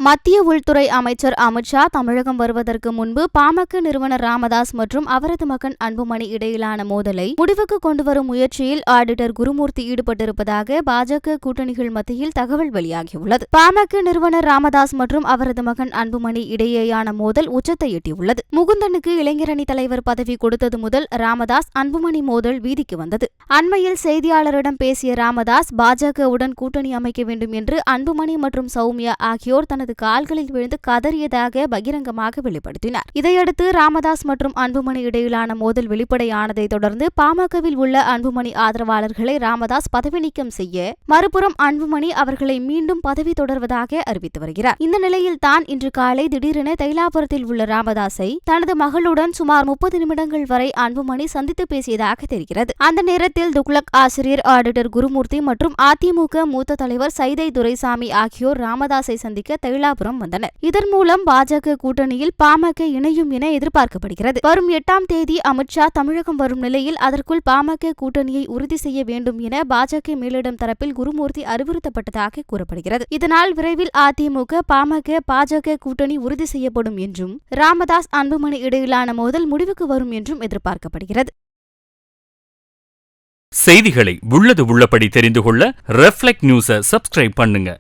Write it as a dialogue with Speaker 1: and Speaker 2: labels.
Speaker 1: மத்திய உள்துறை அமைச்சர் அமித்ஷா தமிழகம் வருவதற்கு முன்பு பாமக நிறுவனர் ராமதாஸ் மற்றும் அவரது மகன் அன்புமணி இடையிலான மோதலை முடிவுக்கு கொண்டுவரும் முயற்சியில் ஆடிட்டர் குருமூர்த்தி ஈடுபட்டிருப்பதாக பாஜக கூட்டணிகள் மத்தியில் தகவல் வெளியாகியுள்ளது. பாமக நிறுவனர் ராமதாஸ் மற்றும் அவரது மகன் அன்புமணி இடையேயான மோதல் உச்சத்தை எட்டியுள்ளது. முகுந்தனுக்கு இளைஞரணி தலைவர் பதவி கொடுத்தது முதல் ராமதாஸ் அன்புமணி மோதல் வீதிக்கு வந்தது. அண்மையில் செய்தியாளரிடம் பேசிய ராமதாஸ் பாஜகவுடன் கூட்டணி அமைக்க வேண்டும் என்று அன்புமணி மற்றும் சௌமியா ஆகியோர் தனது கால்களில் விழுந்து கதறியதாக பகிரங்கமாக வெளிப்படுத்தினார். இதையடுத்து ராமதாஸ் மற்றும் அன்புமணி இடையிலான மோதல் வெளிப்படையானதை தொடர்ந்து பாமகவில் உள்ள அன்புமணி ஆதரவாளர்களை ராமதாஸ் பதவி நீக்கம் செய்ய, மறுபுறம் அன்புமணி அவர்களை மீண்டும் பதவி தொடர்வதாக அறிவித்து வருகிறார். இந்த நிலையில் தான் இன்று காலை திடீரென தைலாபுரத்தில் உள்ள ராமதாஸை தனது மகளுடன் சுமார் 30 நிமிடங்கள் வரை அன்புமணி சந்தித்து பேசியதாக தெரிகிறது. அந்த நேரத்தில் துக்ளக் ஆசிரியர் ஆடிட்டர் குருமூர்த்தி மற்றும் அதிமுக மூத்த தலைவர் சைதை துரைசாமி ஆகியோர் ராமதாஸை சந்திக்க தைலாபுரம் வந்தனர். இதன் மூலம் பாஜக கூட்டணியில் பாமக இணையும் என எதிர்பார்க்கப்படுகிறது. வரும் 8ஆம் தேதி அமித்ஷா தமிழகம் வரும் நிலையில் அதற்குள் பாமக கூட்டணியை உறுதி செய்ய வேண்டும் என பாஜக மேலிடம் தரப்பில் குருமூர்த்தி அறிவுறுத்தப்பட்டதாக கூறப்படுகிறது. இதனால் விரைவில் அதிமுக பாமக பாஜக கூட்டணி உறுதி செய்யப்படும் என்றும் ராமதாஸ் அன்புமணி இடையிலான மோதல் முடிவுக்கு வரும் என்றும் எதிர்பார்க்கப்படுகிறது.
Speaker 2: செய்திகளை உள்ளது உள்ளபடி தெரிந்து கொள்ள ரெஃப்ளெக்ட் நியூஸை சப்ஸ்கிரைப் பண்ணுங்க.